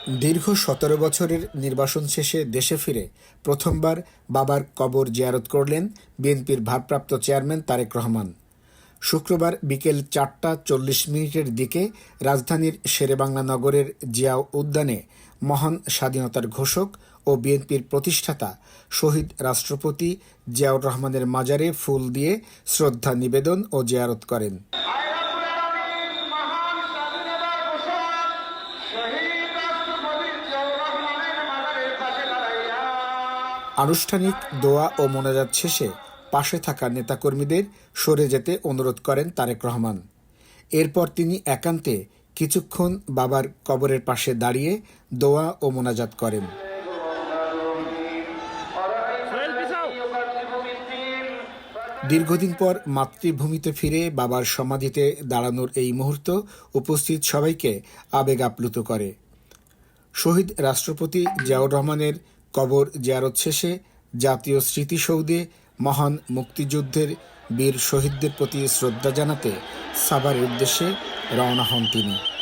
দীর্ঘ ১৭ বছরের নির্বাসন শেষে দেশে ফিরে প্রথমবার বাবার কবর জিয়ারত করলেন বিএনপির ভারপ্রাপ্ত চেয়ারম্যান তারেক রহমান। শুক্রবার বিকেল ৪টা ৪০ মিনিটের দিকে রাজধানীর শেরেবাংলা নগরের জিয়া উদ্যানে মহান স্বাধীনতার ঘোষক ও বিএনপির প্রতিষ্ঠাতা শহীদ রাষ্ট্রপতি জিয়াউর রহমানের মাজারে ফুল দিয়ে শ্রদ্ধা নিবেদন ও জিয়ারত করেন। আনুষ্ঠানিক দোয়া ও মোনাজাত শেষে পাশে থাকা নেতাকর্মীদের সরে যেতে অনুরোধ করেন তারেক রহমান। এরপর তিনি একান্তে কিছুক্ষণ বাবার কবরের পাশে দাঁড়িয়ে দোয়া ও মোনাজাত করেন। দীর্ঘদিন পর মাতৃভূমিতে ফিরে বাবার সমাধিতে দাঁড়ানোর এই মুহূর্ত উপস্থিত সবাইকে আবেগ আপ্লুত করে। শহীদ রাষ্ট্রপতি জিয়াউর রহমানের কবর জিয়ারত শেষে জাতীয় স্মৃতিসৌধে মহান মুক্তিযুদ্ধের বীর শহীদদের প্রতি শ্রদ্ধা জানাতে সাভারের উদ্দেশ্যে রওনা হন তিনি।